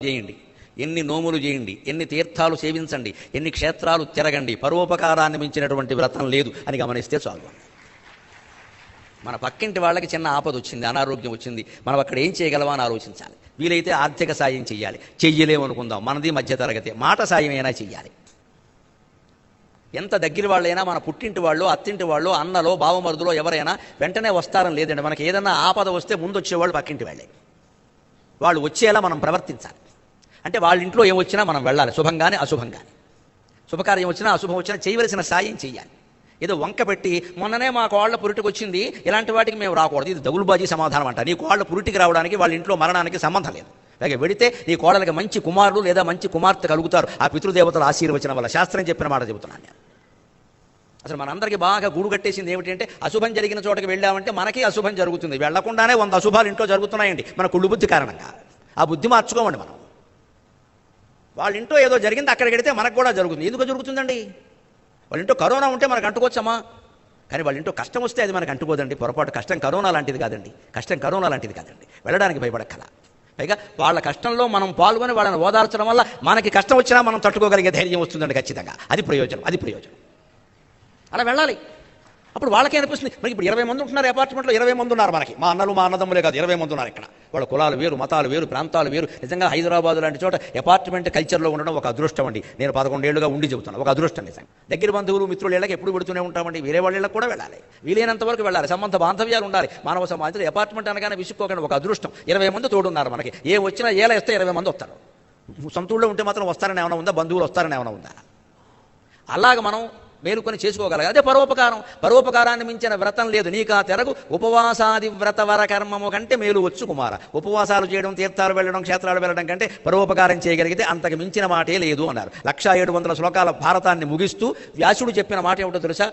చేయండి, ఎన్ని నోములు చేయండి, ఎన్ని తీర్థాలు సేవించండి, ఎన్ని క్షేత్రాలు తిరగండి, పరోపకారాన్ని మించినటువంటి వ్రతం లేదు అని గమనిస్తే చాలు. మన పక్కింటి వాళ్ళకి చిన్న ఆపద వచ్చింది, అనారోగ్యం వచ్చింది, మనం అక్కడ ఏం చేయగలమా అని ఆలోచించాలి. వీలైతే ఆర్థిక సాయం చేయాలి, చెయ్యలేమనుకుందాం, మనది మధ్యతరగతి, మాట సాయం అయినా చెయ్యాలి. ఎంత దగ్గర వాళ్ళైనా, మన పుట్టింటి వాళ్ళు, అత్తింటి వాళ్ళు, అన్నలో బావమరుదులో ఎవరైనా వెంటనే వస్తారని లేదండి. మనకి ఏదన్నా ఆపద వస్తే ముందు వచ్చేవాళ్ళు పక్కింటి వాళ్ళే. వాళ్ళు వచ్చేలా మనం ప్రవర్తించాలి. అంటే వాళ్ళ ఇంట్లో ఏమొచ్చినా మనం వెళ్ళాలి, శుభంగానే అశుభంగానే. శుభకార్యం వచ్చినా అశుభం వచ్చినా చేయవలసిన సాయం చేయాలి. ఏదో వంక పెట్టి మొన్ననే మా కోళ్ల పురిటికి వచ్చింది, ఇలాంటి వాటికి మేము రాకూడదు, ఇది దగులుబాజీ సమాధానం అంట. నీ కోళ్ల పురిటికి రావడానికి వాళ్ళ ఇంట్లో మరణానికి సంబంధం లేదు. అలాగే వెడితే నీ కోడలకి మంచి కుమారులు లేదా మంచి కుమార్తె కలుగుతారు, ఆ పితృదేవతల ఆశీర్వచనం వల్ల. శాస్త్రం చెప్పిన మాట చెబుతున్నాను నేను. అసలు మనందరికీ బాగా గూడు కట్టేసింది ఏమిటి అంటే, అశుభం జరిగిన చోటకి వెళ్ళామంటే మనకి అశుభం జరుగుతుంది. వెళ్లకుండానే 100 అశుభాలు ఇంట్లో జరుగుతున్నాయండి మన కుళ్ళు బుద్ధి కారణంగా. ఆ బుద్ధి మార్చుకోమండి మనం. వాళ్ళ ఇంట్లో ఏదో జరిగింది, అక్కడికి వెడితే మనకు కూడా జరుగుతుంది. ఎందుకు జరుగుతుందండి? వాళ్ళ ఇంట్లో కరోనా ఉంటే మనకు అంటుకోవచ్చమ్మా, కానీ వాళ్ళ ఇంట్లో కష్టం వస్తే అది మనకు అంటుకోదండి. పొరపాటు. కష్టం కరోనా లాంటిది కాదండి, కష్టం కరోనా లాంటిది కాదండి. వెళ్ళడానికి భయపడక్కల. పైగా వాళ్ళ కష్టంలో మనం పాల్గొని వాళ్ళని ఓదార్చడం వల్ల మనకి కష్టం వచ్చినా మనం తట్టుకోగలిగే ధైర్యం వస్తుందండి ఖచ్చితంగా. అది ప్రయోజనం, అది ప్రయోజనం. అలా వెళ్ళాలి. అప్పుడు వాళ్ళకే అనిపిస్తుంది. మనకి ఇప్పుడు 20 మంది ఉంటున్నారు అపార్ట్మెంట్లో, 20 మంది ఉన్నారు మనకి. మా అన్నలు మా అన్నదమ్ములే కాదు, 20 మంది ఉన్నారు ఇక్కడ. వాళ్ళ కులాలు వేరు, మతాలు వేరు, ప్రాంతాలు వేరు. నిజంగా హైదరాబాద్ లాంటి చోట అపార్ట్మెంట్ కల్చర్లో ఉండడం ఒక అదృష్టం అండి. నేను 11 ఏళ్లుగా ఉండి చెబుతున్నాను, ఒక అదృష్టం నిజంగా. దగ్గర బంధువులు మిత్రులు ఇళ్ళకి ఎప్పుడు పెడుతూనే ఉంటామండి. వేరే వాళ్ళ ఇళ్ళకి కూడా వెళ్ళాలి, వీలైనంత వరకు వెళ్ళాలి. సంబంధ బాంధవ్యాలు ఉండాలి. మానవ సమాజంలో అపార్ట్మెంట్ అనగానే విసుక్కోకండి, ఒక అదృష్టం. 20 మంది తోడున్నారు మనకి. ఏ వచ్చినా ఏలా ఇస్తే 20 మంది వస్తారు. సొంత ఊళ్ళో ఉంటే మాత్రం వస్తారని ఏమైనా ఉందా? బంధువులు వస్తారని ఏమైనా ఉందా? అలాగ మనం మేలుకొని చేసుకోగలగాలి. అదే పరోపకారం. పరోపకారాన్ని మించిన వ్రతం లేదు. నీకా తెరగు ఉపవాసాది వ్రత వర కర్మము కంటే మేలు వచ్చు కుమార. ఉపవాసాలు చేయడం, తీర్థాలు వెళ్ళడం, క్షేత్రాలు వెళ్ళడం కంటే పరోపకారం చేయగలిగితే అంతకు మించిన మాటే లేదు అన్నారు. 1700 శ్లోకాల భారతాన్ని ముగిస్తూ వ్యాసుడు చెప్పిన మాట ఏమిటో తెలుసా?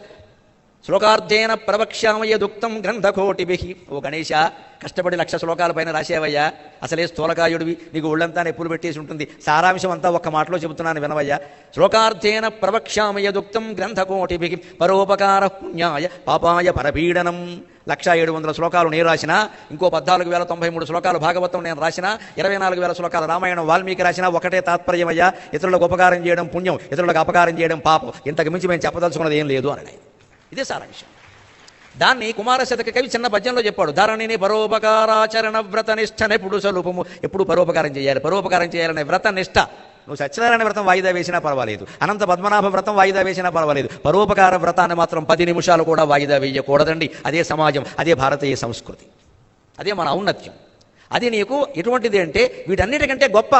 శ్లోకార్థేన ప్రవక్ష్యామయదుక్తం గ్రంథకోటిభిః. ఓ గణేశ, కష్టపడి 100 శ్లోకాల పైన రాసేవయ్యా. అసలే స్థూలకాయుడివి, నీకు ఒళ్ళంతా నెప్పులు పెట్టేసి ఉంటుంది. సారాంశం అంతా ఒక్క మాటలో చెబుతున్నాను వినవయ్యా. శ్లోకార్థేన ప్రవక్ష్యామయదుక్తం గ్రంథకోటిభిః పరోపకార పుణ్యాయ పాపాయ పరపీడనం. 1700 శ్లోకాలు నేను రాసిన, ఇంకో 14,093 శ్లోకాలు భాగవతం నేను రాసిన, 24,000 శ్లోకాల రామాయణం వాల్మీకి రాసిన, ఒకటే తాత్పర్యమయ్యా, ఇతరులకు ఉపకారం చేయడం పుణ్యం, ఇతరులకు అపకారం చేయడం పాపం. ఇంతకు మించి మేము చెప్పదలుచుకున్నది ఏం లేదు అని. ఇదే సారాంశం. దాన్ని కుమారశతక కవి చిన్న పద్యంలో చెప్పాడు. ధరణిని పరోపకారాచరణ వ్రత నిష్ఠనెప్పుడు సలుపము. ఎప్పుడు పరోపకారం చేయాలి, పరోపకారం చేయాలనే వ్రత నిష్ఠ. నువ్వు సత్యనారాయణ వ్రతం వాయిదా వేసినా పర్వాలేదు, అనంత పద్మనాభ వ్రతం వాయిదా వేసినా పర్వాలేదు, పరోపకార వ్రతాన్ని మాత్రం 10 నిమిషాలు కూడా వాయిదా వేయకూడదండి. అదే సమాజం, అదే భారతీయ సంస్కృతి, అదే మన ఔన్నత్యం. అది నీకు ఎటువంటిది అంటే వీటన్నిటికంటే గొప్ప